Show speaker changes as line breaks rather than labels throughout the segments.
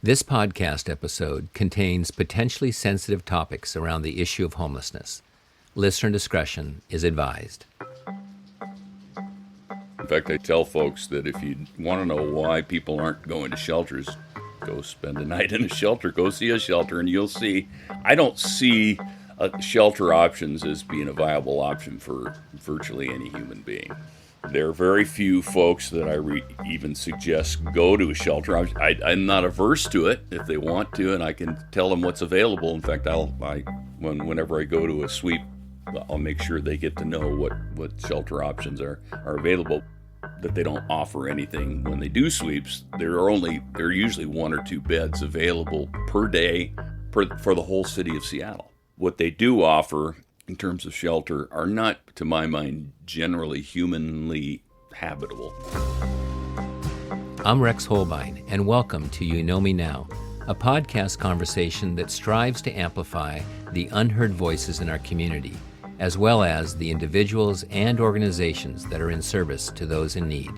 This podcast episode contains potentially sensitive topics around the issue of homelessness. Listener discretion is advised.
In fact, I tell folks that if you want to know why people aren't going to shelters, go spend a night in a shelter, go see a shelter, and you'll see. I don't see shelter options as being a viable option for virtually any human being. There are very few folks that I even suggest go to a shelter. I'm not averse to it if they want to, and I can tell them what's available. In fact, whenever I go to a sweep, I'll make sure they get to know what shelter options are available. That they don't offer anything when they do sweeps. There are usually 1 or 2 beds available per day for the whole city of Seattle. What they do offer in terms of shelter are not, to my mind, generally humanly habitable.
I'm Rex Holbein, and welcome to You Know Me Now, a podcast conversation that strives to amplify the unheard voices in our community, as well as the individuals and organizations that are in service to those in need.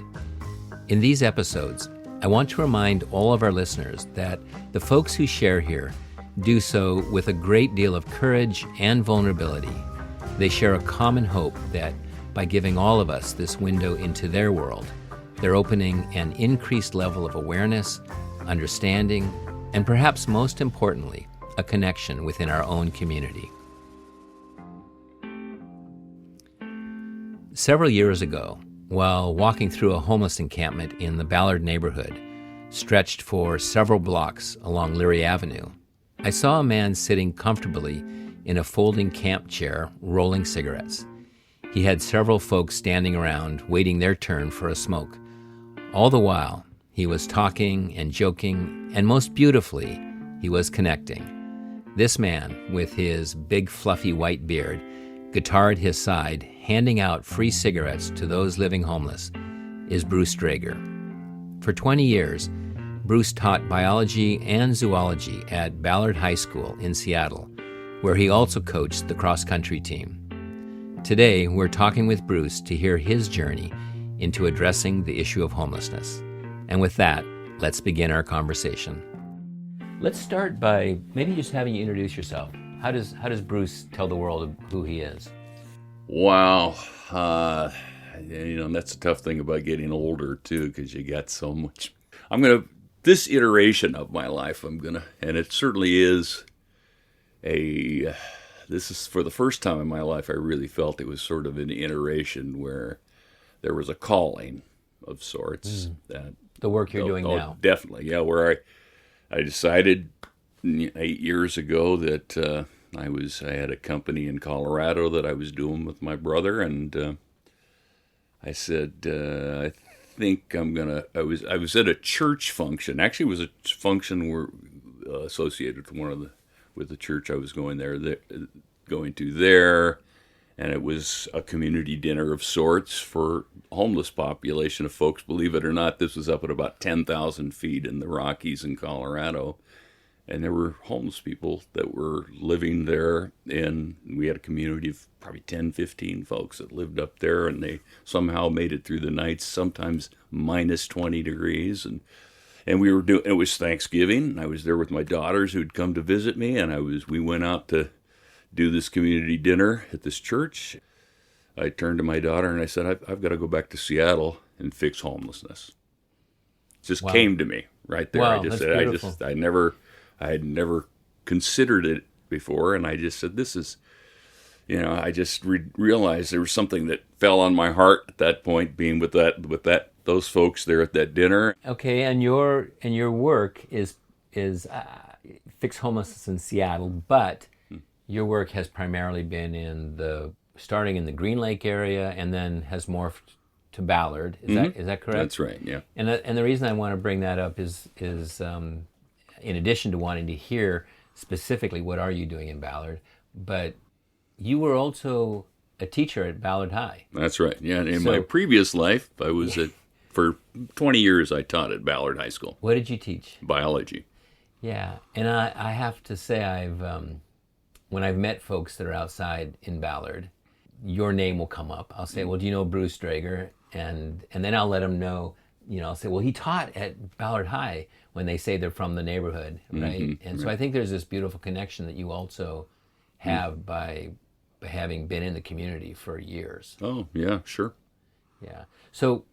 In these episodes, I want to remind all of our listeners that the folks who share here do so with a great deal of courage and vulnerability. They share a common hope that by giving all of us this window into their world, they're opening an increased level of awareness, understanding, and perhaps most importantly, a connection within our own community. Several years ago, while walking through a homeless encampment in the Ballard neighborhood, stretched for several blocks along Leary Avenue, I saw a man sitting comfortably in a folding camp chair, rolling cigarettes. He had several folks standing around, waiting their turn for a smoke. All the while, he was talking and joking, and most beautifully, he was connecting. This man, with his big fluffy white beard, guitar at his side, handing out free cigarettes to those living homeless, is Bruce Drager. For 20 years, Bruce taught biology and zoology at Ballard High School in Seattle, where he also coached the cross-country team. Today, we're talking with Bruce to hear his journey into addressing the issue of homelessness. And with that, let's begin our conversation. Let's start by maybe just having you introduce yourself. How does Bruce tell the world of who he is?
Wow. That's a tough thing about getting older, too, because you got so much. This iteration of my life, and it certainly is this is for the first time in my life, I really felt it was sort of an iteration where there was a calling of sorts. That
the work you're doing now.
Definitely, yeah, where I decided 8 years ago that I had a company in Colorado that I was doing with my brother, and I said, I think I was at a church function. Actually, it was a function associated with the church I was going to there, and it was a community dinner of sorts for homeless population of folks. Believe it or not, this was up at about 10,000 feet in the Rockies in Colorado. And there were homeless people that were living there, and we had a community of probably 10, 15 folks that lived up there, and they somehow made it through the nights, sometimes minus 20 degrees. And it was Thanksgiving, and I was there with my daughters who'd come to visit me, and we went out to do this community dinner at this church. I turned to my daughter and I said, I've got to go back to Seattle and fix homelessness. It just came to me right there.
Wow,
I just
said, beautiful.
I had never considered it before, and I just said, this is, I just realized there was something that fell on my heart at that point, being with those folks there at that dinner.
Okay, and your work is fix homelessness in Seattle, but your work has primarily been starting in the Green Lake area, and then has morphed to Ballard. Is that correct?
That's right. Yeah.
And the reason I want to bring that up is in addition to wanting to hear specifically what are you doing in Ballard, but you were also a teacher at Ballard High.
That's right. Yeah. In my previous life, for 20 years, I taught at Ballard High School.
What did you teach?
Biology.
Yeah. And I have to say, when I've met folks that are outside in Ballard, your name will come up. I'll say, well, do you know Bruce Drager? And then I'll let them know I'll say, well, he taught at Ballard High, when they say they're from the neighborhood, right? And so I think there's this beautiful connection that you also have by having been in the community for years.
Oh, yeah, sure.
Yeah. So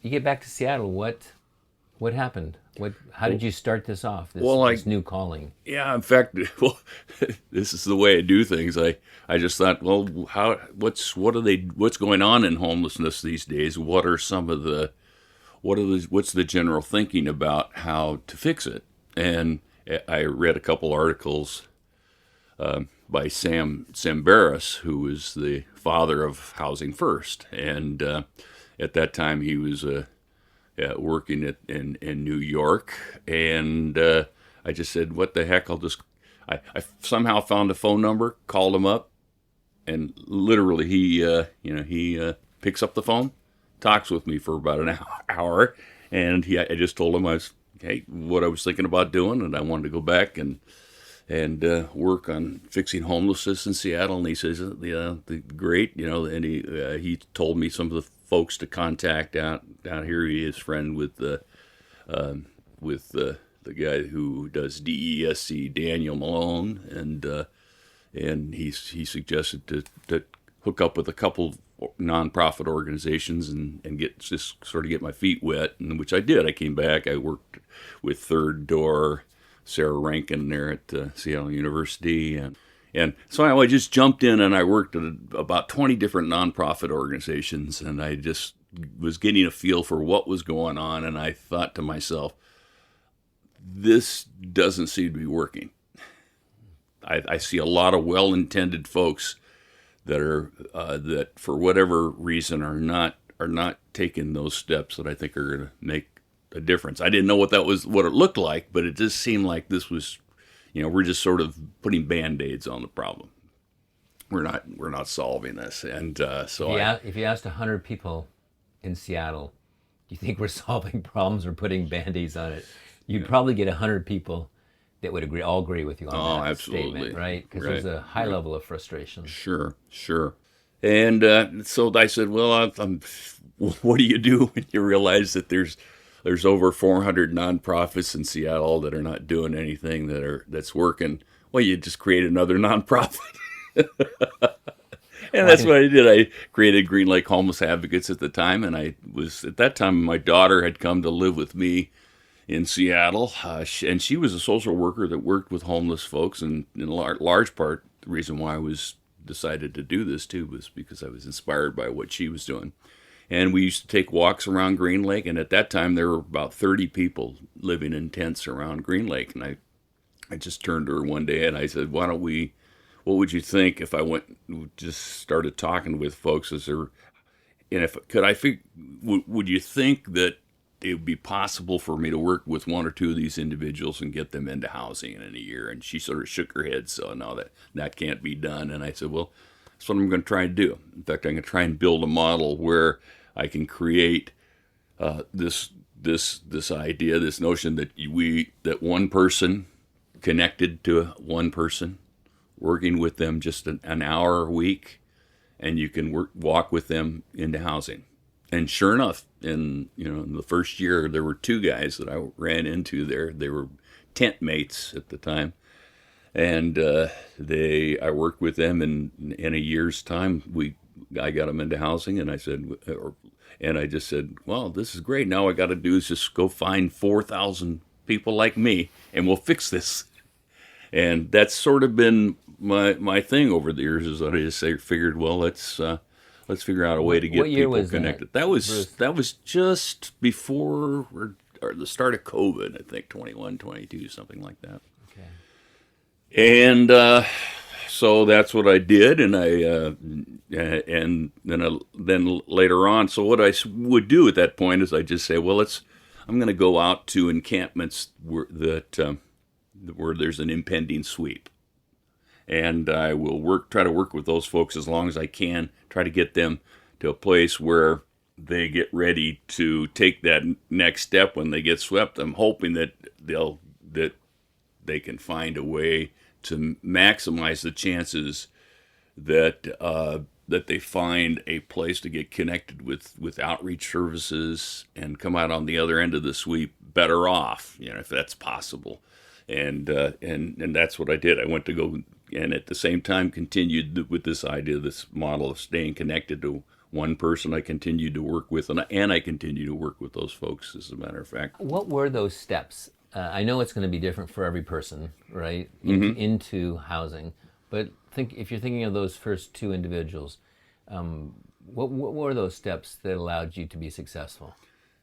you get back to Seattle. What happened? How did you start this off? This new calling.
Yeah, in fact, well, this is the way I do things. I just thought, well, what's going on in homelessness these days? What's the general thinking about how to fix it? And I read a couple articles by Sam Barris, who is the father of Housing First, and at that time he was working in New York, and I just said, what the heck, I somehow found a phone number, called him up, and literally he picks up the phone, talks with me for about an hour, and I just told him what I was thinking about doing, and I wanted to go back and work on fixing homelessness in Seattle. And he says, great, and he told me some of the folks to contact down here. He is friend with the guy who does DESC, Daniel Malone, and he suggested to hook up with a couple nonprofit organizations and get my feet wet, and which I did. I came back. I worked with Third Door, Sarah Rankin there at Seattle University, and so I just jumped in and I worked at about 20 different nonprofit organizations, and I just was getting a feel for what was going on, and I thought to myself, this doesn't seem to be working. I see a lot of well-intended folks that for whatever reason are not taking those steps that I think are going to make a difference. I didn't know what it looked like, but it just seemed like this was, we're just sort of putting Band-Aids on the problem. We're not solving this. And
if you asked 100 people in Seattle, do you think we're solving problems or putting Band-Aids on it? You'd probably get 100 people that would agree with you on that
absolutely.
Statement, right? Because there's a high level of frustration.
Sure. And so I said, well, what do you do when you realize that there's over 400 nonprofits in Seattle that are not doing anything that's working? Well, you just create another nonprofit. And that's what I did. I created Green Lake Homeless Advocates at the time, and at that time, my daughter had come to live with me in Seattle, and she was a social worker that worked with homeless folks, and in large part, the reason why I decided to do this too was because I was inspired by what she was doing. And we used to take walks around Green Lake, and at that time there were about 30 people living in tents around Green Lake, and I just turned to her one day and I said, what would you think if I just started talking with folks would you think that it would be possible for me to work with one or two of these individuals and get them into housing in a year? And she sort of shook her head, so no, that can't be done. And I said, well, that's what I'm going to try and do. In fact, I'm going to try and build a model where I can create this idea, this notion that one person connected to one person, working with them just an hour a week, and you can walk with them into housing. And sure enough, in the first year, there were two guys that I ran into there. They were tent mates at the time, and I worked with them. And in a year's time, I got them into housing. And I just said, well, this is great. Now all I got to do is just go find 4,000 people like me, and we'll fix this. And that's sort of been my thing over the years. Is that I just figured, well, let's figure out a way to get people connected. That was just before or the start of COVID, I think, 21, 22, something like that. Okay. And so that's what I did, and and then later on. So what I would do at that point is I just say, well, I'm going to go out to encampments where there's an impending sweep. And I will try to work with those folks as long as I can, try to get them to a place where they get ready to take that next step when they get swept. I'm hoping that they can find a way to maximize the chances that that they find a place to get connected with outreach services and come out on the other end of the sweep better off, if that's possible. And that's what I did. I went to go and at the same time continued with this idea, this model of staying connected to one person I continued to work with, and I continue to work with those folks, as a matter of fact.
What were those steps? I know it's going to be different for every person, right, into housing. But if you're thinking of those first two individuals, what were those steps that allowed you to be successful?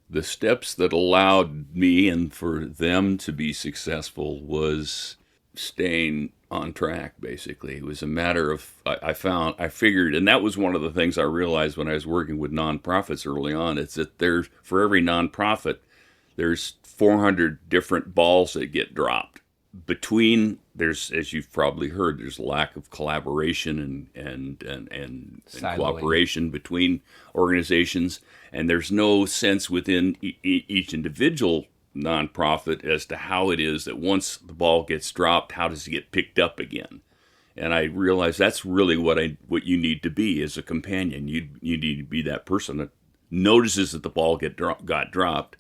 The steps that allowed me and for them to be successful was staying on track, basically. It was a matter of, I figured, and that was one of the things I realized when I was working with nonprofits early on, is that for every nonprofit, there's 400 different balls that get dropped. As you've probably heard, there's lack of collaboration and cooperation between organizations, and there's no sense within each individual nonprofit as to how it is that once the ball gets dropped, how does it get picked up again? And I realized that's really what you need to be as a companion. You need to be that person that notices that the ball got dropped,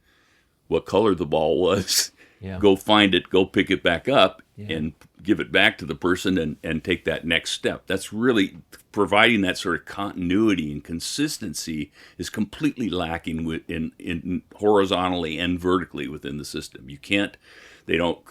what color the ball was. Yeah. Go find it, go pick it back up, and give it back to the person and take that next step. That's really providing that sort of continuity and consistency is completely lacking in horizontally and vertically within the system. They don't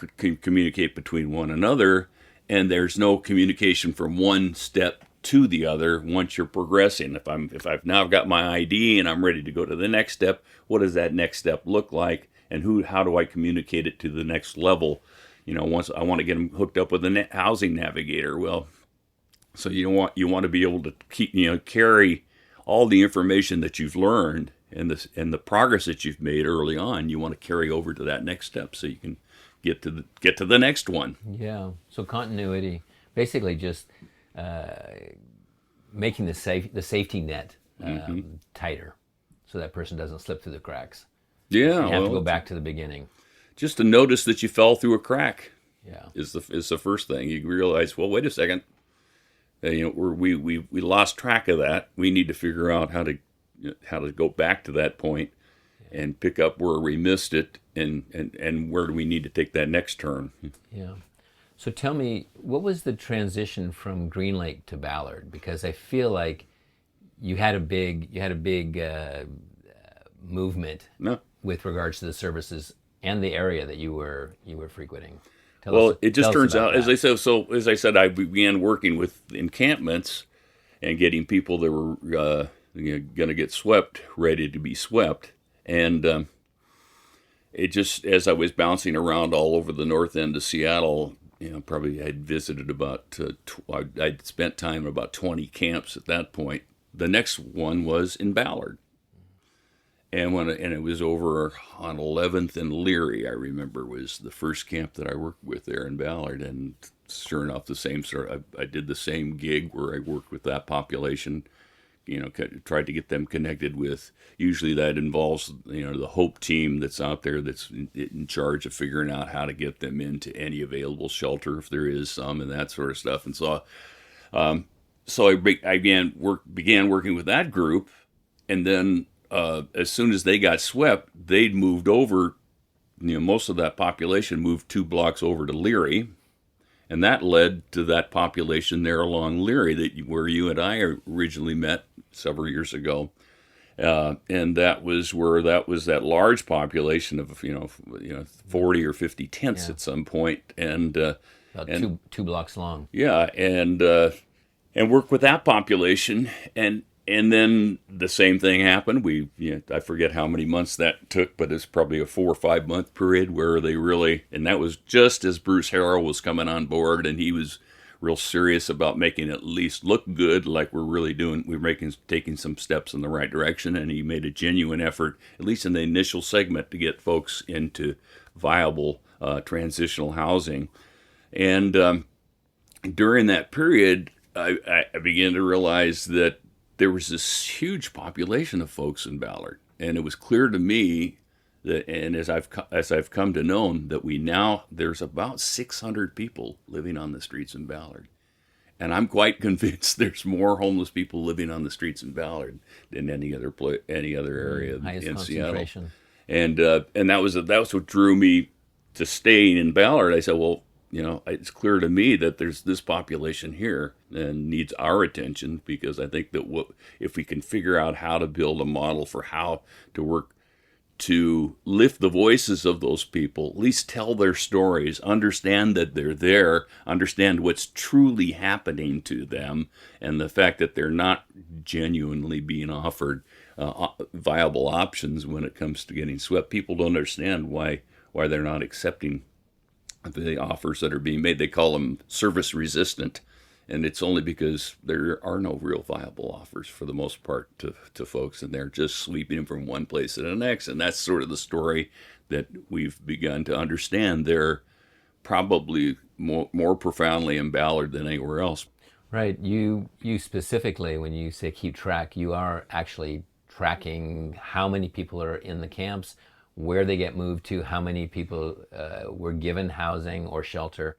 communicate between one another, and there's no communication from one step to the other once you're progressing. If I've now got my ID and I'm ready to go to the next step, what does that next step look like? And how do I communicate it to the next level? Once I want to get them hooked up with a housing navigator. Well, so you want to be able to carry all the information that you've learned and the progress that you've made early on. You want to carry over to that next step so you can get to the next one.
Yeah. So continuity, basically, just making the safety net tighter, so that person doesn't slip through the cracks.
Yeah,
you have to go back to the beginning.
Just to notice that you fell through a crack.
Yeah,
is the first thing. You realize, well, wait a second. We lost track of that. We need to figure out how to go back to that point and pick up where we missed it, and where do we need to take that next turn.
Yeah. So tell me, what was the transition from Green Lake to Ballard? Because I feel like you had a big movement. No. With regards to the services and the area that you were frequenting.
It just turns out, as I said, I began working with encampments and getting people that were going to get swept, ready to be swept. And it just, as I was bouncing around all over the north end of Seattle, probably I'd visited I'd spent time in about 20 camps at that point. The next one was in Ballard. And it was over on 11th and Leary, I remember, was the first camp that I worked with there in Ballard. And sure enough, the same sort. I did the same gig where I worked with that population, tried to get them connected with. Usually that involves, the Hope team that's out there that's in charge of figuring out how to get them into any available shelter if there is some, and that sort of stuff. And so, I began working with that group, and then. As soon as they got swept, they'd moved over, most of that population moved 2 blocks over to Leary, and that led to that population there along Leary where you and I originally met several years ago. And that was that large population of, 40 or 50 tents at some point. And,
about two blocks long.
Yeah. And work with that population. And then the same thing happened. I forget how many months that took, but it's probably a 4 or 5 month period where they really, and that was just as Bruce Harrell was coming on board, and he was real serious about making it at least look good, like taking some steps in the right direction, and he made a genuine effort, at least in the initial segment, to get folks into viable transitional housing. And during that period, I began to realize that there was this huge population of folks in Ballard, and it was clear to me that, and as I've come to know, that there's about 600 people living on the streets in Ballard, And I'm quite convinced there's more homeless people living on the streets in Ballard than any other area
Highest
in Seattle.
concentration.
And that was what drew me to staying in Ballard. I said, well, it's clear to me that there's this population here and needs our attention, because I think that if we can figure out how to build a model for how to work to lift the voices of those people, at least tell their stories, understand that they're there, understand what's truly happening to them, and the fact that they're not genuinely being offered viable options when it comes to getting swept. People don't understand why they're not accepting the offers that are being made. They call them service resistant, and it's only because there are no real viable offers for the most part to folks, and they're just sweeping them from one place to the next. And that's sort of the story that we've begun to understand. They're probably more profoundly in Ballard than anywhere else.
Right. You specifically, when you say keep track, you are actually tracking how many people are in the camps, where they get moved to, how many people were given housing or shelter.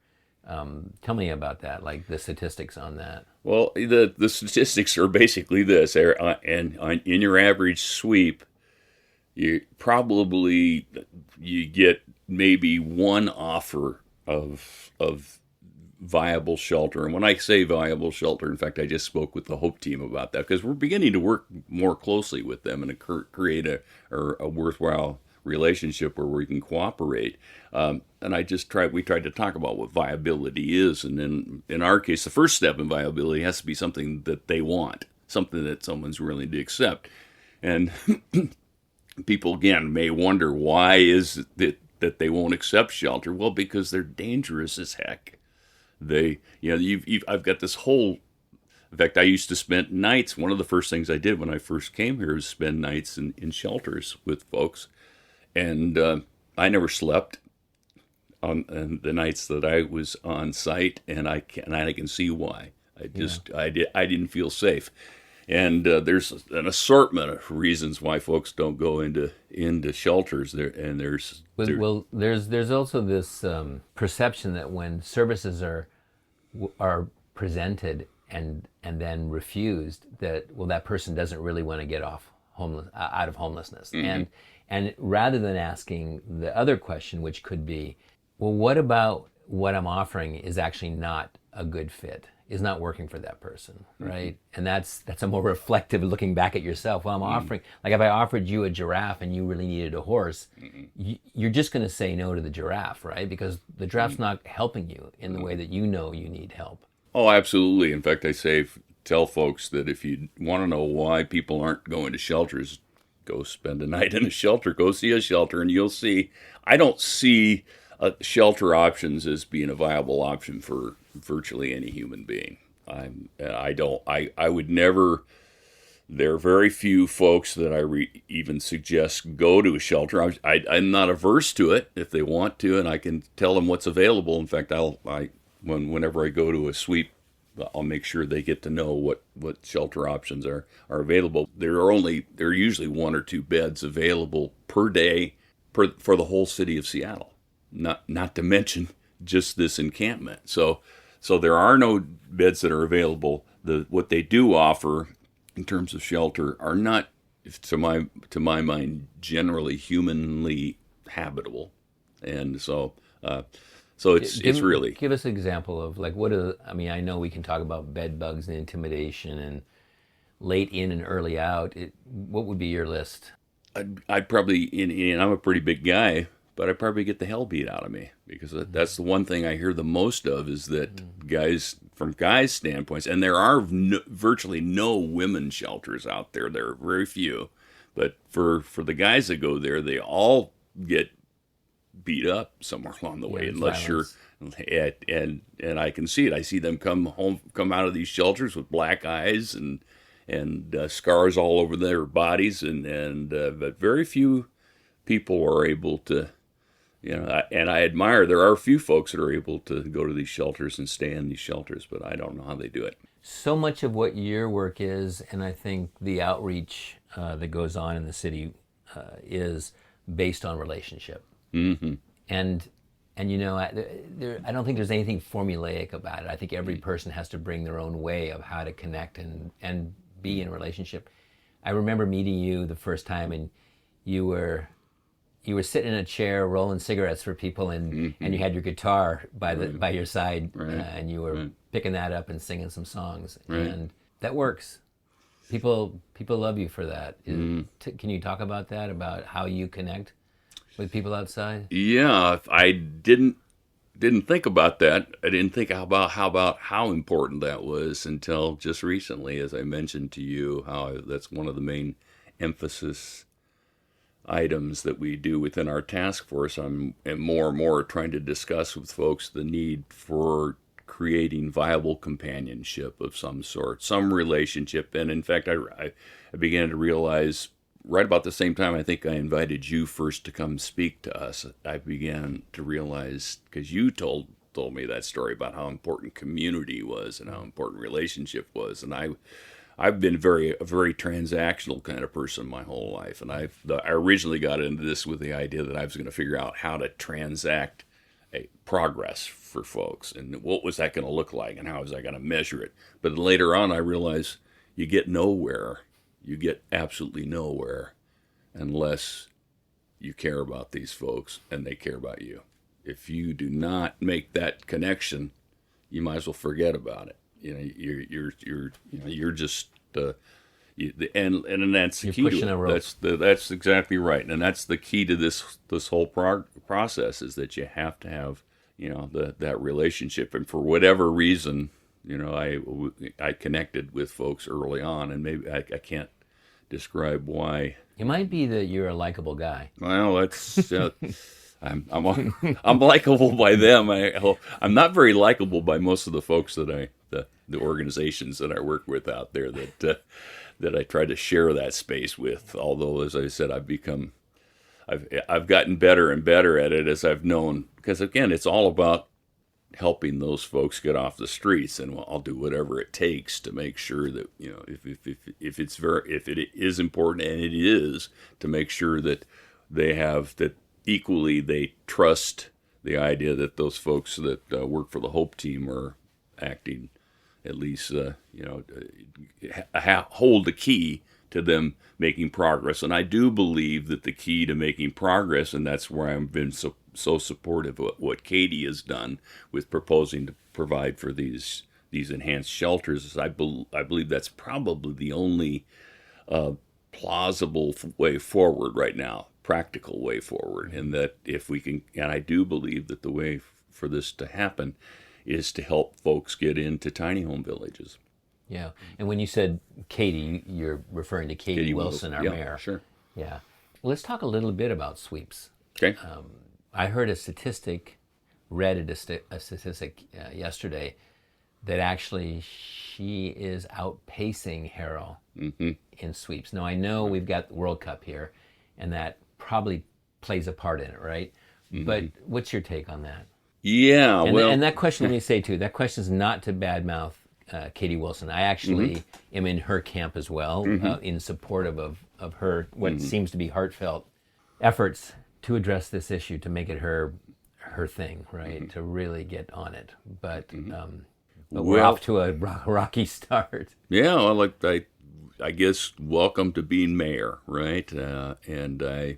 Tell me about that, like the statistics on that.
Well, the statistics are basically this, and in your average sweep, you get maybe one offer of viable shelter. And when I say viable shelter, in fact, I just spoke with the Hope team about that, because we're beginning to work more closely with them and create a worthwhile relationship where we can cooperate. And we tried to talk about what viability is. And then in our case, the first step in viability has to be something that they want, something that someone's willing to accept. And people, again, may wonder, why is it that they won't accept shelter? Well, because they're dangerous as heck. I've got this whole, in fact, I used to spend nights. One of the first things I did when I first came here was spend nights in shelters with folks. And I never slept on the nights that I was on site, and I can see why. I didn't feel safe. And there's an assortment of reasons why folks don't go into shelters there. And there's
also this perception that when services are presented and then refused, that person doesn't really want to get out of homelessness. Mm-hmm. And rather than asking the other question, which could be, well, what about what I'm offering is actually not a good fit, is not working for that person, right? Mm-hmm. And that's a more reflective looking back at yourself. Well, I'm offering, like if I offered you a giraffe and you really needed a horse, you're just going to say no to the giraffe, right? Because the giraffe's not helping you in the way that you need help.
Oh, absolutely. In fact, tell folks that if you want to know why people aren't going to shelters, go spend a night in a shelter, go see a shelter, and you'll see. I don't see shelter options as being a viable option for virtually any human being. I would never. There are very few folks that I even suggest go to a shelter. I'm not averse to it if they want to, and I can tell them what's available. In fact, whenever I go to a sweep, I'll make sure they get to know what shelter options are available. There are usually one or two beds available per day for the whole city of Seattle. Not to mention just this encampment. So there are no beds that are available. What they do offer in terms of shelter are not, to my mind, generally humanly habitable, and so it's really.
Give us an example of I know we can talk about bed bugs and intimidation and late in and early out. What would be your list?
I'd probably, and I'm a pretty big guy, but I'd probably get the hell beat out of me, because that's the one thing I hear the most of, is that from guys' standpoints, and there are virtually no women's shelters out there. There are very few, but for the guys that go there, they all get beat up somewhere along the way, unless
violence.
and I can see it. I see them come out of these shelters with black eyes and scars all over their bodies, but very few people are able to, and I admire, there are a few folks that are able to go to these shelters and stay in these shelters, but I don't know how they do it.
So much of what your work is, and I think the outreach that goes on in the city is based on relationship.
Mm-hmm.
And And I don't think there's anything formulaic about it. I think every person has to bring their own way of how to connect and be in a relationship. I remember meeting you the first time, and you were sitting in a chair rolling cigarettes for people, and you had your guitar by your side, and you were picking that up and singing some songs, and that works. People love you for that. Can you talk about that? About how you connect with people outside?
Yeah, I didn't think about that. I didn't think about how important that was until just recently, as I mentioned to you, how that's one of the main emphasis items that we do within our task force. I'm more and more trying to discuss with folks the need for creating viable companionship of some sort, some relationship. And in fact, I began to realize right about the same time I think I invited you first to come speak to us, I began to realize, because you told me that story about how important community was and how important relationship was. And I've been a very transactional kind of person my whole life. And I originally got into this with the idea that I was going to figure out how to transact a progress for folks, and what was that going to look like, and how was I going to measure it. But later on, I realized you get nowhere. You get absolutely nowhere unless you care about these folks and they care about you. If you do not make that connection, you might as well forget about it. You're just and that's the key to it. That's exactly right, and that's the key to this whole process, is that you have to have that relationship. And for whatever reason, I connected with folks early on, and maybe I can't describe why.
It might be that you're a likable guy.
Well, that's I'm likable by them. I'm not very likable by most of the folks that the organizations that I work with out there that I try to share that space with. Although, as I said, I've gotten better and better at it as I've known, because again, it's all about helping those folks get off the streets, and I'll do whatever it takes to make sure that if it is important, and it is, to make sure that that equally they trust the idea that those folks that work for the Hope Team are acting, at least hold the key to them making progress. And I do believe that the key to making progress, and that's where I've been so supportive of what Katie has done with proposing to provide for these enhanced shelters, is I believe that's probably the only plausible way forward right now, practical way forward. And that if we can, and I do believe that the way for this to happen is to help folks get into tiny home villages.
Yeah. And when you said Katie, you're referring to Katie Wilson, our mayor.
Sure.
Yeah. Well, let's talk a little bit about sweeps.
Okay.
I heard a statistic, read a statistic yesterday, that actually she is outpacing Harrell in sweeps. Now, I know we've got the World Cup here, and that probably plays a part in it, right? But what's your take on that?
Yeah,
and that question, let me say too, that question is not to badmouth Katie Wilson. I actually am in her camp as well, in support of her, what seems to be heartfelt efforts to address this issue, to make it her thing, right? To really get on it. But we're off to a rocky start.
Yeah, well, I guess welcome to being mayor, right? And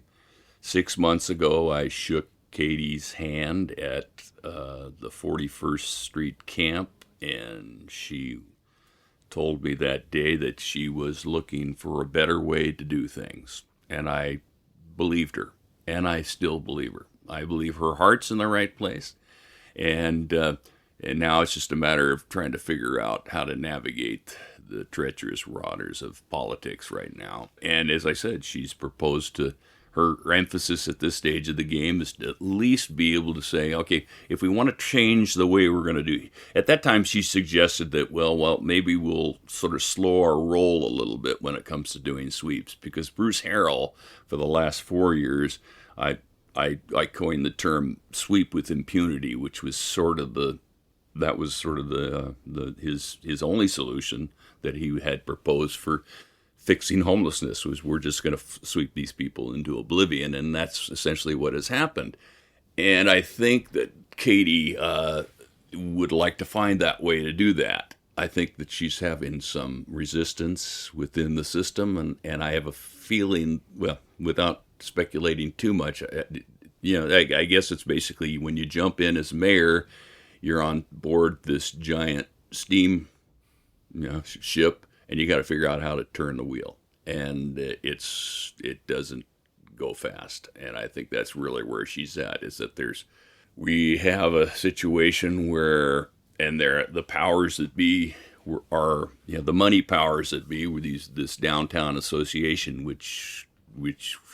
6 months ago, I shook Katie's hand at the 41st Street camp, and she told me that day that she was looking for a better way to do things. And I believed her, and I still believe her. I believe her heart's in the right place. And now it's just a matter of trying to figure out how to navigate the treacherous waters of politics right now. And as I said, she's proposed to, her emphasis at this stage of the game is to at least be able to say, okay, if we want to change the way we're going to do it. At that time, she suggested that, well, maybe we'll sort of slow our roll a little bit when it comes to doing sweeps, because Bruce Harrell, for the last 4 years, I coined the term sweep with impunity, which was sort of his only solution that he had proposed for fixing homelessness, was we're just going to sweep these people into oblivion, and that's essentially what has happened. And I think that Katie would like to find that way to do that. I think that she's having some resistance within the system, and I have a feeling, well, without speculating too much, I guess it's basically when you jump in as mayor, you're on board this giant steam ship, and you got to figure out how to turn the wheel, and it doesn't go fast. And I think that's really where she's at, is that we have a situation where, and the powers that be are the money powers that be with this downtown association, which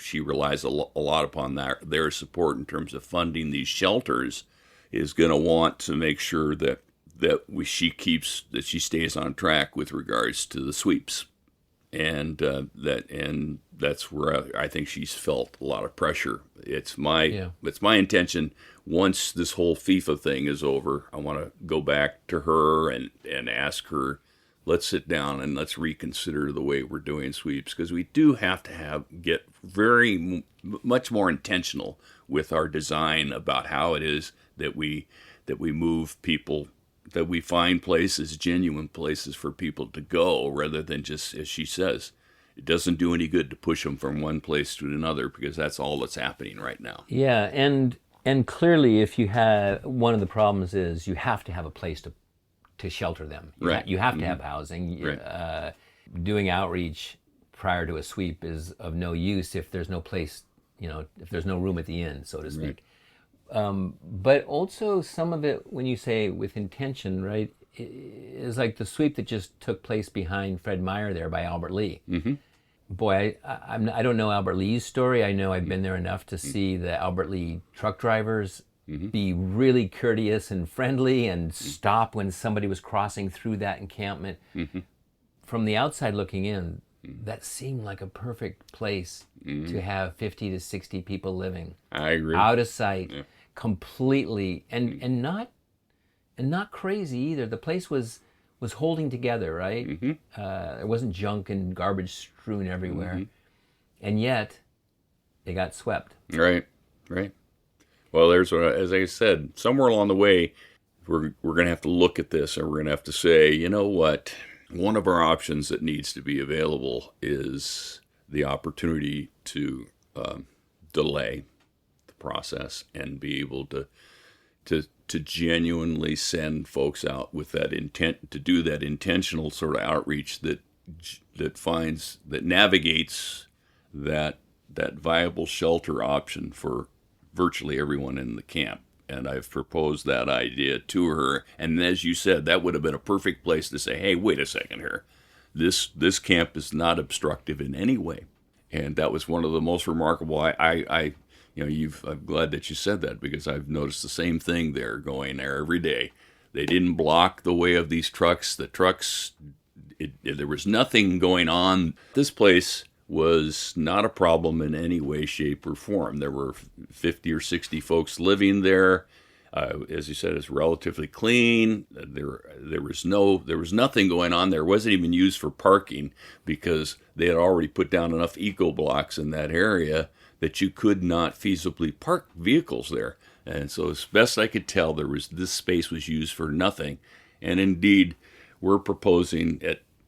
she relies a lot upon their support in terms of funding these shelters, is going to want to make sure that she stays on track with regards to the sweeps, and that's where I think she's felt a lot of pressure. It's my intention, once this whole FIFA thing is over, I want to go back to her and ask her, let's sit down and let's reconsider the way we're doing sweeps, because we do have to get very much more intentional with our design about how it is that we move people, that we find places, genuine places for people to go, rather than just, as she says, it doesn't do any good to push them from one place to another, because that's all that's happening right now.
Yeah, and clearly, if you have, one of the problems is you have to have a place to shelter them. You have to have housing.
Right.
Doing outreach prior to a sweep is of no use if there's no place, if there's no room at the inn, so to speak. Right. But also some of it, when you say with intention, right, is like the sweep that just took place behind Fred Meyer there by Albert Lee. Mm-hmm. Boy, I don't know Albert Lee's story. I know I've been there enough to see the Albert Lee truck drivers be really courteous and friendly and stop when somebody was crossing through that encampment. Mm-hmm. From the outside looking in, that seemed like a perfect place to have 50 to 60 people living.
I agree.
Out of sight, completely, and not crazy either. The place was holding together, right? Mm-hmm. There wasn't junk and garbage strewn everywhere, and yet they got swept.
Right. Well, as I said, somewhere along the way, we're going to have to look at this, and we're going to have to say, you know what? One of our options that needs to be available is the opportunity to delay the process and be able to genuinely send folks out with that intent to do that intentional sort of outreach that navigates that viable shelter option for virtually everyone in the camp. And I've proposed that idea to her. And as you said, that would have been a perfect place to say, hey, wait a second here. This camp is not obstructive in any way. And that was one of the most remarkable. I'm glad that you said that, because I've noticed the same thing there, going there every day. They didn't block the way of these trucks. The trucks, there was nothing going on. This place was not a problem in any way, shape, or form. There were 50 or 60 folks living there. As you said, it's relatively clean. There was nothing going on there. It wasn't even used for parking, because they had already put down enough eco blocks in that area that you could not feasibly park vehicles there. And so, as best I could tell, this space was used for nothing. And indeed, we're proposing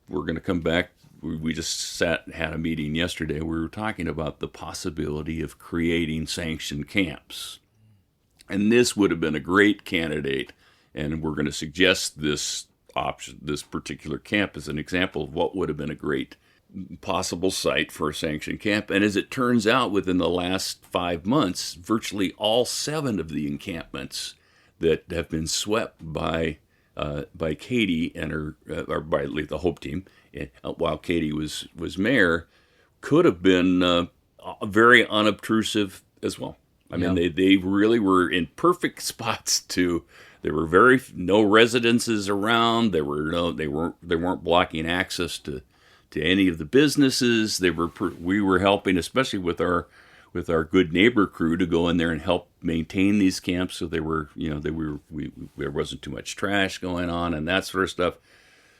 we're going to come back. We just had a meeting yesterday. We were talking about the possibility of creating sanctioned camps. And this would have been a great candidate. And we're going to suggest this option, this particular camp, as an example of what would have been a great possible site for a sanctioned camp. And as it turns out, within the last 5 months, virtually all 7 of the encampments that have been swept by Katie and or by the Hope team, while Katie was mayor, could have been very unobtrusive as well. I mean, they really were in perfect spots there were no residences around. They weren't blocking access to any of the businesses. We were helping, especially with our good neighbor crew, to go in there and help maintain these camps, so there wasn't too much trash going on and that sort of stuff.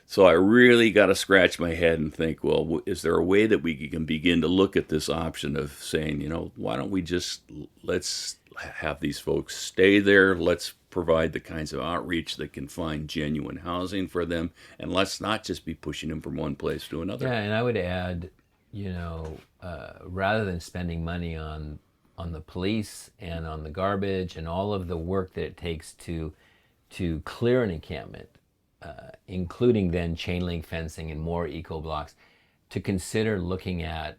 So I really got to scratch my head and think, well, is there a way that we can begin to look at this option of saying, why don't we just let's have these folks stay there. Let's provide the kinds of outreach that can find genuine housing for them, and let's not just be pushing them from one place to another.
Yeah, and I would add, rather than spending money on the police and on the garbage and all of the work that it takes to clear an encampment, including then chain link fencing and more eco blocks, to consider looking at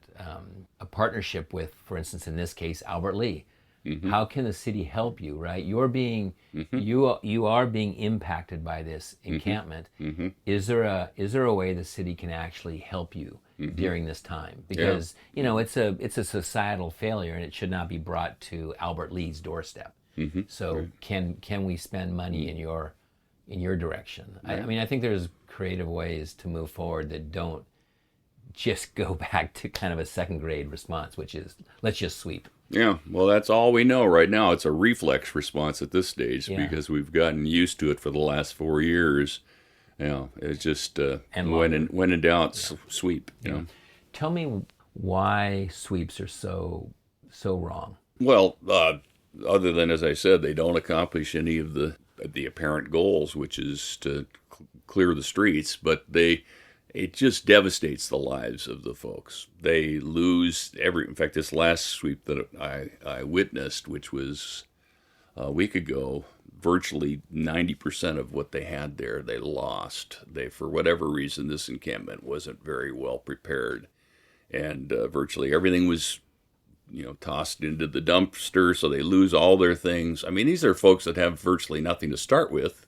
a partnership with, for instance, in this case, Albert Lea. Mm-hmm. How can the city help you, right? You're being, mm-hmm. you are being impacted by this encampment. Mm-hmm. Is there a way the city can actually help you mm-hmm. during this time? Because it's a societal failure, and it should not be brought to Albert Lea's doorstep. Mm-hmm. So right. can we spend money in your direction? Right. I mean, I think there's creative ways to move forward that don't just go back to kind of a second grade response, which is let's just sweep.
Yeah, well, that's all we know right now. It's a reflex response at this stage because we've gotten used to it for the last 4 years. It's just when in doubt, sweep.
Tell me why sweeps are so wrong.
Well, other than, as I said, they don't accomplish any of the apparent goals, which is to clear the streets, but it just devastates the lives of the folks. They lose in fact, this last sweep that I witnessed, which was a week ago, virtually 90% of what they had there, they lost. For whatever reason, this encampment wasn't very well prepared. And virtually everything was, tossed into the dumpster, so they lose all their things. I mean, these are folks that have virtually nothing to start with.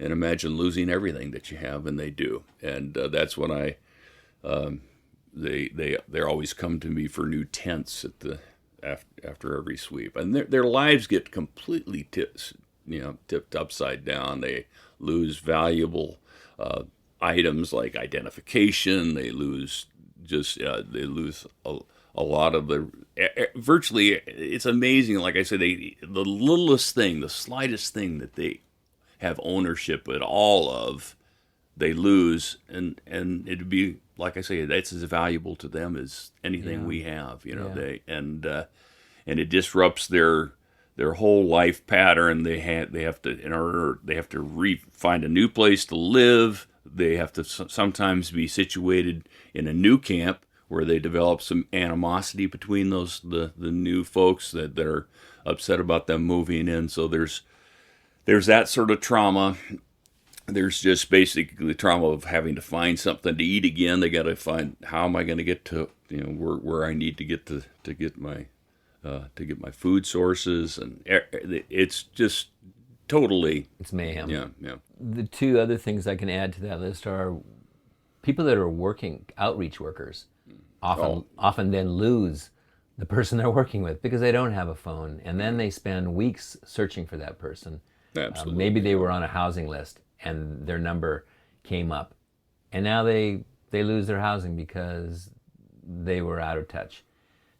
And imagine losing everything that you have, and they do. And that's when they always come to me for new tents after every sweep, and their lives get completely tipped upside down. They lose valuable items like identification. They lose a lot of virtually. It's amazing. Like I said, the littlest thing, the slightest thing that they have ownership at all of, they lose, and it'd be, like I say, that's as valuable to them as anything we have. It disrupts their whole life pattern. They have to find a new place to live. They have to sometimes be situated in a new camp where they develop some animosity between the new folks that are upset about them moving in. So there's that sort of trauma. There's just basically the trauma of having to find something to eat again. They got to find, how am I going to get to where I need to get to get my food sources, and it's just totally,
it's mayhem.
Yeah.
The two other things I can add to that list are people that are working, outreach workers, often then lose the person they're working with because they don't have a phone, and then they spend weeks searching for that person.
Absolutely.
Maybe they were on a housing list and their number came up, and now they lose their housing because they were out of touch.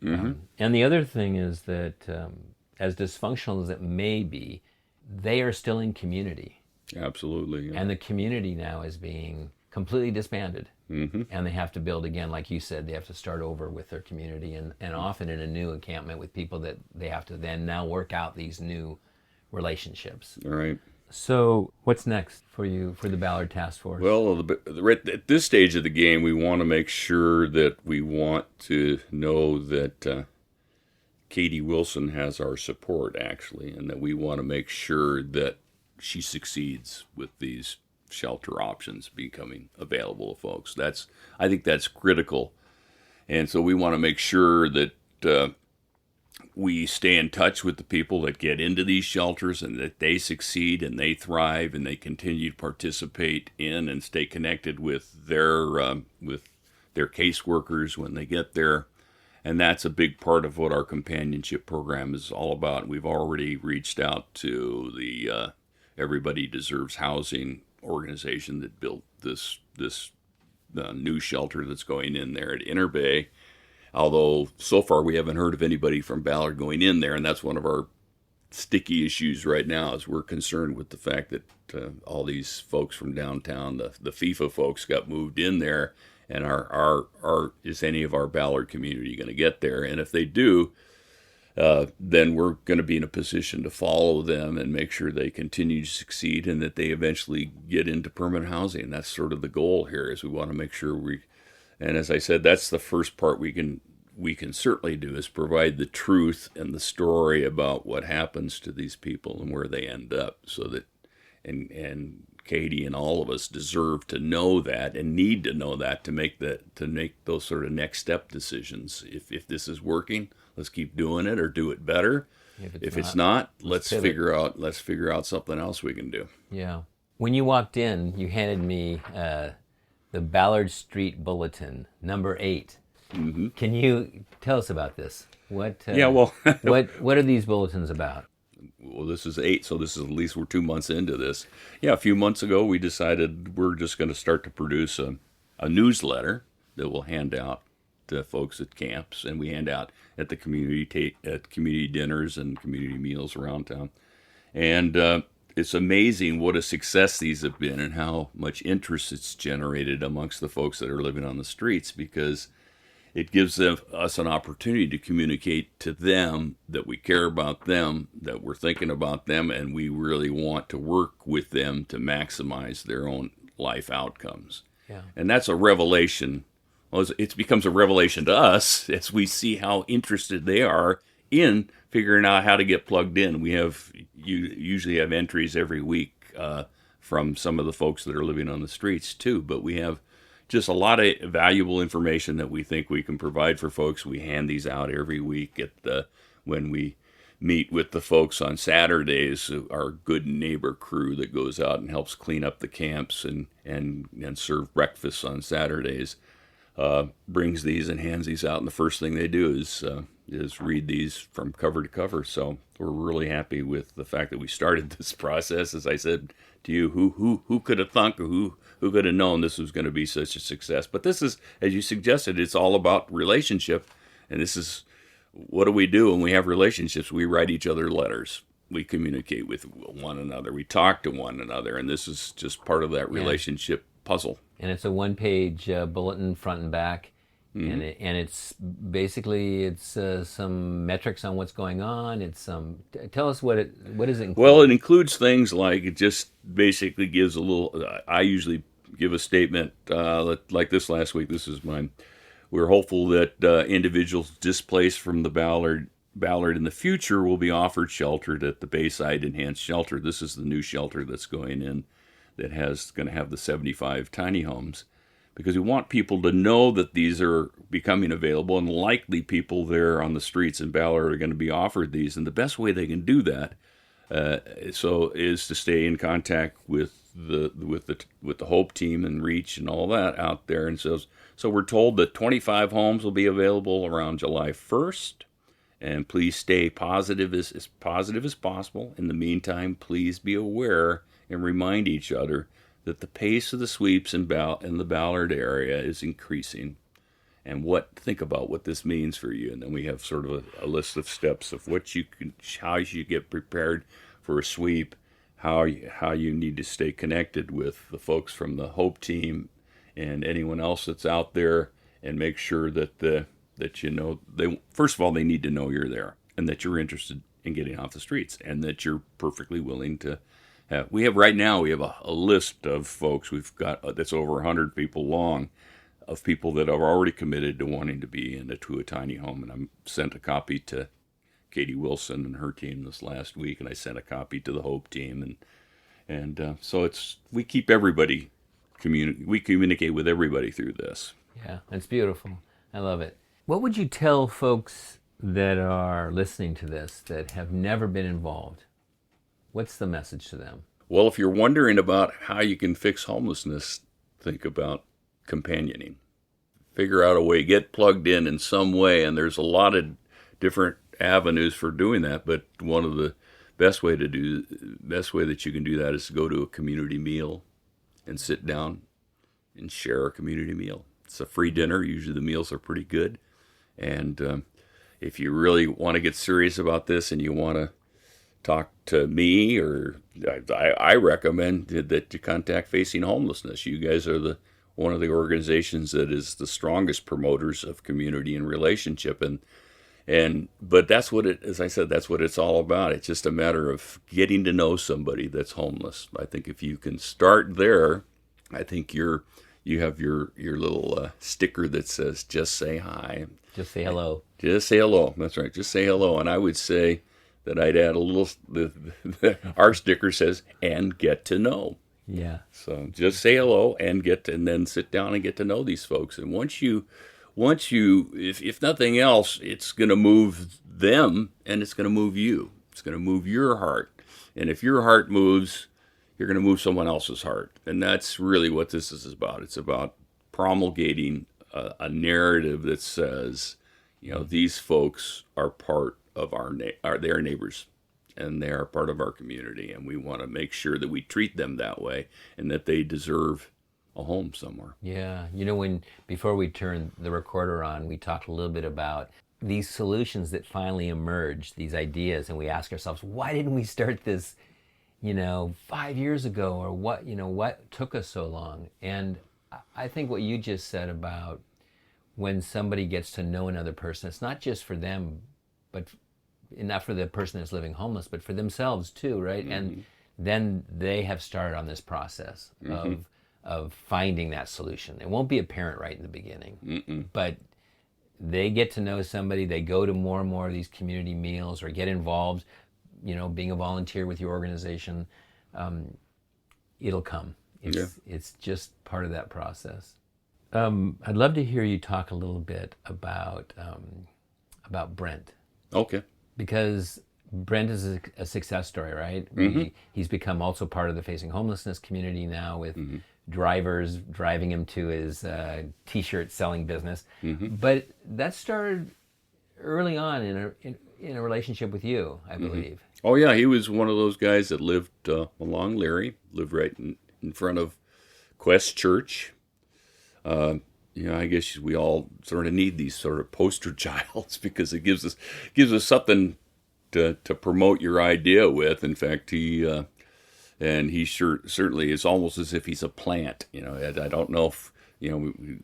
Mm-hmm. And the other thing is that as dysfunctional as it may be, they are still in community.
Absolutely. Yeah.
And the community now is being completely disbanded. Mm-hmm. And they have to build again, like you said, they have to start over with their community, and often in a new encampment with people that they have to then now work out these new relationships.
All right.
So what's next for you, for the Ballard Task Force?
Well, at this stage of the game, we want to make sure that we want to know that Katie Wilson has our support, actually, and that we want to make sure that she succeeds with these shelter options becoming available to folks. I think that's critical. And so we want to make sure that we stay in touch with the people that get into these shelters, and that they succeed and they thrive and they continue to participate in and stay connected with their caseworkers when they get there. And that's a big part of what our companionship program is all about. We've already reached out to the Everybody Deserves Housing organization that built this new shelter that's going in there at Inner Bay. Although so far we haven't heard of anybody from Ballard going in there, and that's one of our sticky issues right now, is we're concerned with the fact that all these folks from downtown, the FIFA folks, got moved in there, and is any of our Ballard community going to get there? And if they do, then we're going to be in a position to follow them and make sure they continue to succeed and that they eventually get into permanent housing. That's sort of the goal here, is we want to make sure and as I said, that's the first part we can certainly do, is provide the truth and the story about what happens to these people and where they end up, so that, and Katie and all of us deserve to know that and need to know that to make those sort of next step decisions. If this is working, let's keep doing it or do it better. If it's not, let's figure out something else we can do.
Yeah. When you walked in, you handed me the Ballard Street Bulletin, number 8. Mm-hmm. Can you tell us about this? What are these bulletins about?
Well, this is 8, so this is at least we're 2 months into this. Yeah, a few months ago we decided we're just going to start to produce a newsletter that we'll hand out to folks at camps, and we hand out at the community dinners and community meals around town. And it's amazing what a success these have been and how much interest it's generated amongst the folks that are living on the streets, because it gives us an opportunity to communicate to them that we care about them, that we're thinking about them, and we really want to work with them to maximize their own life outcomes.
Yeah.
And that's a revelation. Well, it becomes a revelation to us as we see how interested they are in figuring out how to get plugged in. You usually have entries every week from some of the folks that are living on the streets too, but we have just a lot of valuable information that we think we can provide for folks. We hand these out every week when we meet with the folks on Saturdays, our good neighbor crew that goes out and helps clean up the camps and serve breakfast on Saturdays, brings these and hands these out. And the first thing they do is read these from cover to cover. So we're really happy with the fact that we started this process. As I said to you, who could have thunk, or who could have known this was going to be such a success? But this is, as you suggested, it's all about relationship. And this is, what do we do when we have relationships? We write each other letters. We communicate with one another. We talk to one another. And this is just part of that relationship puzzle.
And it's a one-page bulletin, front and back. Mm-hmm. And it's basically some metrics on what's going on. It's tell us what does it include?
Well, it includes things like, it just basically gives a little. I usually give a statement like this last week. This is mine. We're hopeful that individuals displaced from the Ballard in the future will be offered shelter at the Bayside Enhanced Shelter. This is the new shelter that's going in, that going to have the 75 tiny homes. Because we want people to know that these are becoming available, and likely people there on the streets in Ballard are going to be offered these. And the best way they can do that is to stay in contact with the Hope team and Reach and all that out there. And so we're told that 25 homes will be available around July 1st. And please stay as positive as possible. In the meantime, please be aware and remind each other that the pace of the sweeps in the Ballard area is increasing, and think about what this means for you. And then we have sort of a list of steps of how you get prepared for a sweep, how you need to stay connected with the folks from the Hope team and anyone else that's out there, and make sure that first of all, they need to know you're there and that you're interested in getting off the streets, and that you're perfectly willing to. We have a list of folks we've got that's over 100 people long, of people that have already committed to wanting to be into a tiny home. And I sent a copy to Katie Wilson and her team this last week, and I sent a copy to the Hope team, and so we keep everybody we communicate with everybody through this.
Yeah, it's beautiful. I love it. What would you tell folks that are listening to this that have never been involved? What's the message to them?
Well, if you're wondering about how you can fix homelessness, think about companioning. Figure out a way, get plugged in some way, and there's a lot of different avenues for doing that, but one of the best way that you can do that is to go to a community meal and sit down and share a community meal. It's a free dinner. Usually the meals are pretty good. And if you really want to get serious about this and you want to talk to me, or I recommend that you contact Facing Homelessness. You guys are one of the organizations that is the strongest promoters of community and relationship, and But that's what it, as I said, that's what it's all about. It's just a matter of getting to know somebody that's homeless. I think if you can start there, I think you have your little sticker that says "Just say hi."
Just say hello.
Just say hello. That's right. Just say hello. And I would say that I'd add a little. Our sticker says "and get to know."
Yeah.
So just say hello and then sit down and get to know these folks. And once you, if nothing else, it's going to move them and it's going to move you. It's going to move your heart. And if your heart moves, you're going to move someone else's heart. And that's really what this is about. It's about promulgating a narrative that says, these folks are part of their neighbors. And they are part of our community, and we want to make sure that we treat them that way and that they deserve a home somewhere.
Yeah. Before we turned the recorder on, we talked a little bit about these solutions that finally emerged, these ideas, and we ask ourselves, why didn't we start this, 5 years ago, or what took us so long? And I think what you just said about when somebody gets to know another person, it's not just for them, but not for the person that's living homeless, but for themselves too, right? Mm-hmm. And then they have started on this process of finding that solution. It won't be apparent right in the beginning, but they get to know somebody. They go to more and more of these community meals or get involved, being a volunteer with your organization. It'll come. It's just part of that process. I'd love to hear you talk a little bit about Brent.
Okay.
Because Brent is a success story, right? He's become also part of the Facing Homelessness community now with drivers driving him to his T-shirt selling business. But that started early on in a relationship with you, I believe.
Oh yeah, he was one of those guys that lived along Leary, lived right in front of Quest Church. I guess we all sort of need these sort of poster childs because it gives us something to promote your idea with. In fact, he certainly is almost as if he's a plant. I don't know if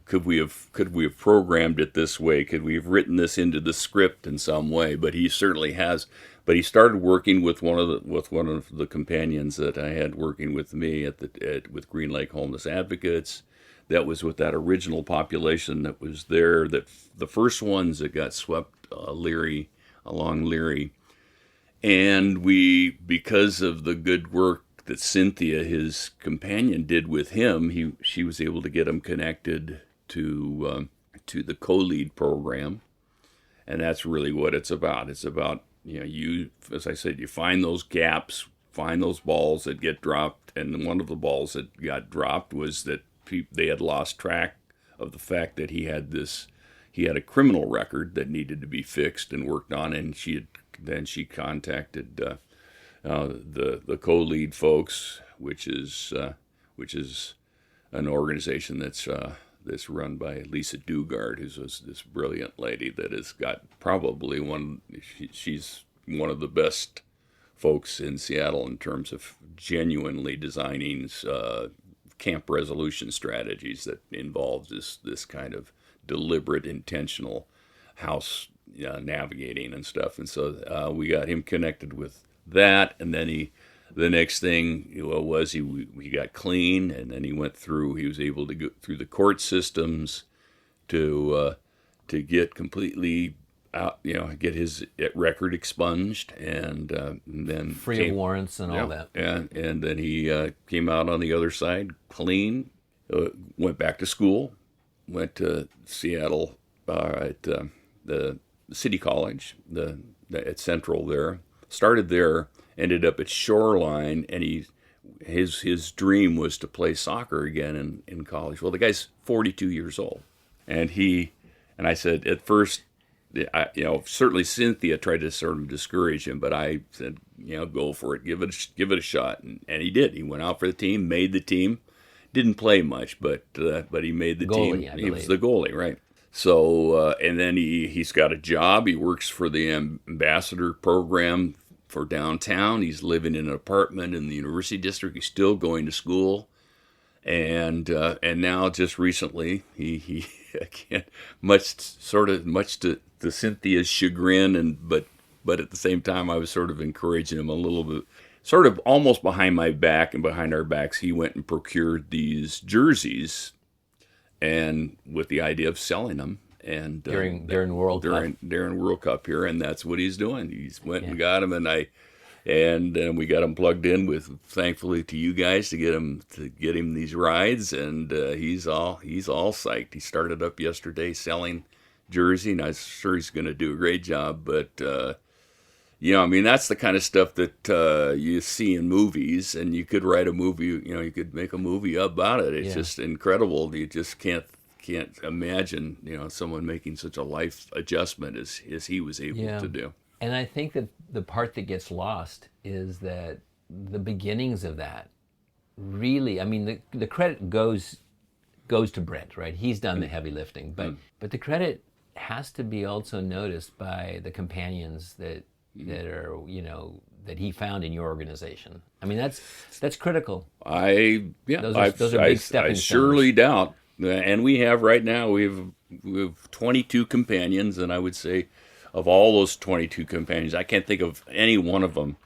could we have programmed it this way? Could we have written this into the script in some way? But he certainly has. But he started working with one of the companions that I had working with me with Green Lake Homeless Advocates. That was with that original population that was there, that the first ones that got swept along Leary. And because of the good work that Cynthia, his companion, did with him, she was able to get him connected to the co-lead program. And that's really what it's about. It's about, you, as I said, you find those gaps, find those balls that get dropped. And one of the balls that got dropped was that they had lost track of the fact that he had a criminal record that needed to be fixed and worked on, and she contacted the co-lead folks, which is an organization that's run by Lisa Dugard, who's this brilliant lady that has got probably she's one of the best folks in Seattle in terms of genuinely designing camp resolution strategies that involves this kind of deliberate, intentional house navigating and stuff. And so we got him connected with that, and then the next thing was he got clean, and then he was able to go through the court systems to get completely out, get his record expunged, and then
free of warrants and all that.
And then he came out on the other side clean, went back to school, went to Seattle at the City College, at Central there, started there, ended up at Shoreline, and his dream was to play soccer again in college. Well, the guy's 42 years old, and I said at first, certainly Cynthia tried to sort of discourage him, but I said, go for it, give it a shot, and he did. He went out for the team, made the team, didn't play much, but he made the
goalie,
team. He was the goalie, right? So and then he's got a job. He works for the ambassador program for downtown. He's living in an apartment in the University District. He's still going to school, And now just recently he again, much to Cynthia's chagrin, but at the same time I was sort of encouraging him a little bit, sort of almost behind my back and behind our backs. He went and procured these jerseys, and with the idea of selling them. And
during World Cup.
During World Cup here, and that's what he's doing. He's went and got them, and we got him plugged in with, thankfully, to you guys to get him these rides, and he's all psyched. He started up yesterday selling jersey, and I'm sure he's going to do a great job. But I mean, that's the kind of stuff that you see in movies, and you could write a movie. You could make a movie about it. It's just incredible. You just can't imagine, someone making such a life adjustment as he was able to do.
And I think that the part that gets lost is that the beginnings of that really, I mean, the credit goes to Brent, right? He's done the heavy lifting, but the credit has to be also noticed by the companions that are, that he found in your organization. I mean, that's critical.
Those are
big stepping stones.
I surely doubt. And we have right now, we have 22 companions, and I would say of all those 22 companions, I can't think of any one of them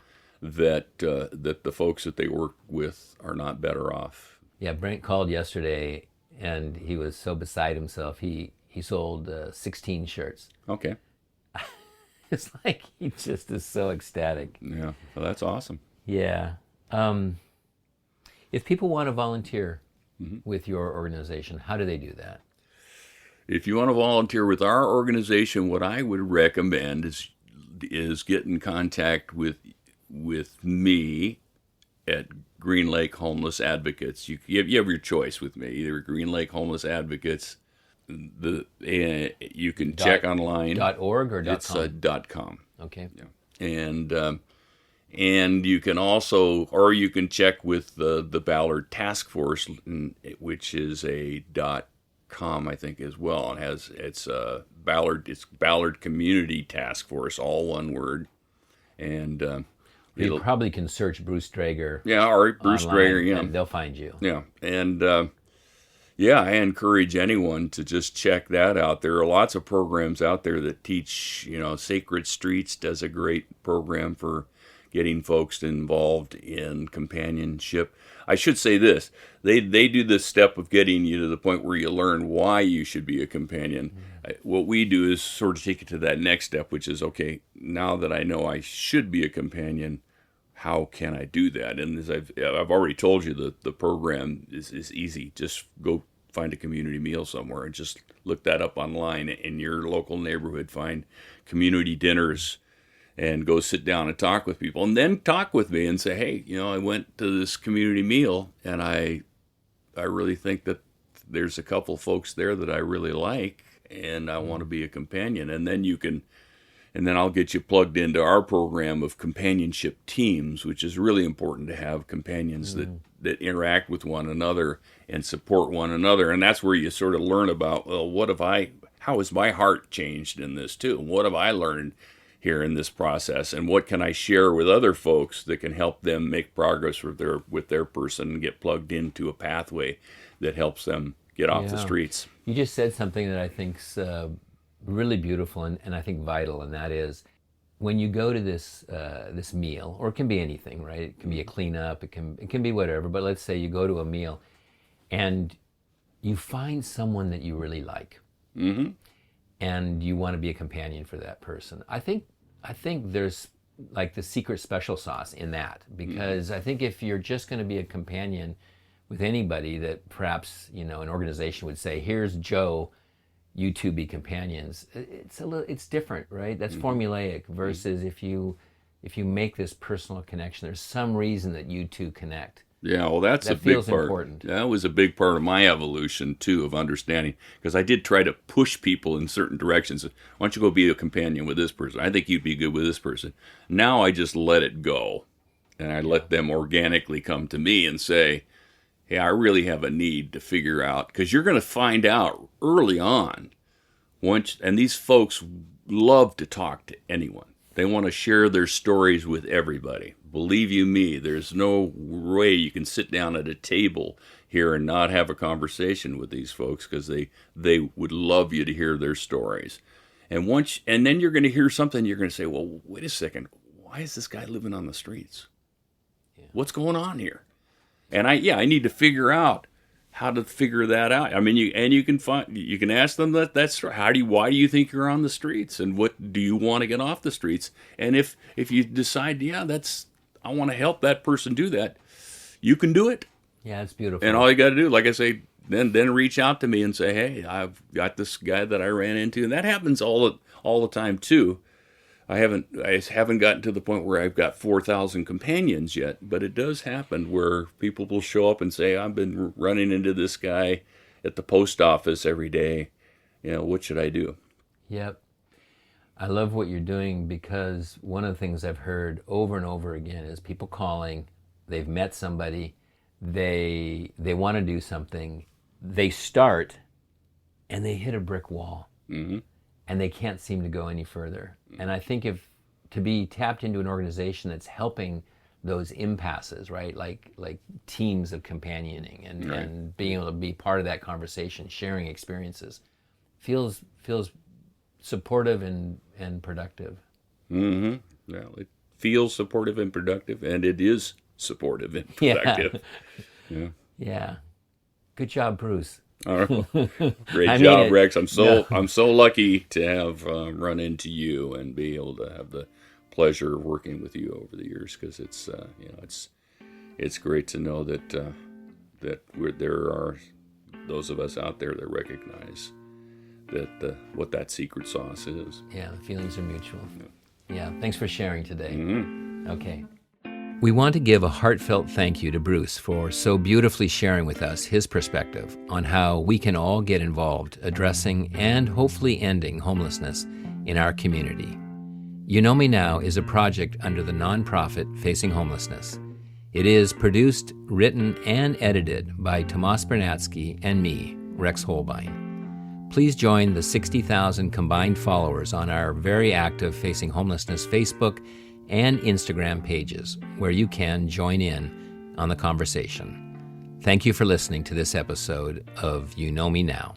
that the folks that they work with are not better off.
Yeah, Brent called yesterday, and he was so beside himself. He sold 16 shirts.
Okay.
It's like he just is so ecstatic.
Yeah, well, that's awesome.
Yeah. If people want to volunteer with your organization, how do they do that?
If you want to volunteer with our organization, what I would recommend is get in contact with me at Green Lake Homeless Advocates. You have your choice with me, either Green Lake Homeless Advocates. You can check online.
.org or
it's
.com?
.com.
Okay.
Yeah. And you can also, or you can check with the Ballard Task Force, which is a .com, I think, as well. It's Ballard Community Task Force, all one word. And
you probably can search Bruce Drager.
Yeah, or Bruce Drager. Yeah,
and they'll find you.
Yeah, and I encourage anyone to just check that out. There are lots of programs out there that teach. Sacred Streets does a great program for getting folks involved in companionship. I should say this. They do this step of getting you to the point where you learn why you should be a companion. What we do is sort of take it to that next step, which is, okay, now that I know I should be a companion, how can I do that? And as I've already told you, the program is easy. Just go find a community meal somewhere and just look that up online in your local neighborhood. Find community dinners and go sit down and talk with people, and then talk with me and say, hey, I went to this community meal, and I really think that there's a couple folks there that I really like, and I want to be a companion. And then I'll get you plugged into our program of companionship teams, which is really important to have companions that interact with one another and support one another. And that's where you sort of learn about, well, how has my heart changed in this too? And what have I learned here in this process, and what can I share with other folks that can help them make progress with their person and get plugged into a pathway that helps them get off the streets.
You just said something that I think's really beautiful and I think vital, and that is when you go to this meal, or it can be anything, right? It can be a cleanup, it can be whatever. But let's say you go to a meal and you find someone that you really like. Mm-hmm. And you want to be a companion for that person. I think there's like the secret special sauce in that, because I think if you're just going to be a companion with anybody, that perhaps an organization would say, here's Joe, you two be companions. It's different, right? That's formulaic versus if you make this personal connection, there's some reason that you two connect.
Yeah, well, that
feels
big part.
Important.
That was a big part of my evolution, too, of understanding, because I did try to push people in certain directions. Why don't you go be a companion with this person? I think you'd be good with this person. Now I just let it go, and I let them organically come to me and say, hey, I really have a need to figure out, because you're going to find out early on, and these folks love to talk to anyone. They want to share their stories with everybody. believe you me, there's no way you can sit down at a table here and not have a conversation with these folks, because they would love you to hear their stories. And then you're going to hear something, you're going to say, well, wait a second, why is this guy living on the streets? Yeah. What's going on here? And I need to figure out how to figure that out. I mean, you can ask them that's why do you think you're on the streets, and what do you want to get off the streets? And if you decide, I want to help that person do that, you can do it.
Yeah, it's beautiful.
And all you got to do, like I say, then reach out to me and say, hey, I've got this guy that I ran into, and that happens all the time too. I haven't gotten to the point where I've got 4,000 companions yet, but it does happen where people will show up and say, I've been running into this guy at the post office every day. What should I do?
Yep. I love what you're doing, because one of the things I've heard over and over again is people calling, they've met somebody, they want to do something, they start, and they hit a brick wall. Mm-hmm. And they can't seem to go any further. And I think to be tapped into an organization that's helping those impasses, right? Like teams of companioning and being able to be part of that conversation, sharing experiences, feels supportive and productive.
Mm-hmm. Well, it feels supportive and productive, and it is supportive and productive.
Yeah. Good job, Bruce.
Oh, great job, Rex. I'm so lucky to have run into you and be able to have the pleasure of working with you over the years, because it's great to know that there are those of us out there that recognize that what that secret sauce is.
Yeah, the feelings are mutual. Yeah, thanks for sharing today.
Mm-hmm.
Okay. We want to give a heartfelt thank you to Bruce for so beautifully sharing with us his perspective on how we can all get involved addressing and hopefully ending homelessness in our community. You Know Me Now is a project under the nonprofit Facing Homelessness. It is produced, written, and edited by Tomas Bernatsky and me, Rex Holbein. Please join the 60,000 combined followers on our very active Facing Homelessness Facebook and Instagram pages, where you can join in on the conversation. Thank you for listening to this episode of You Know Me Now.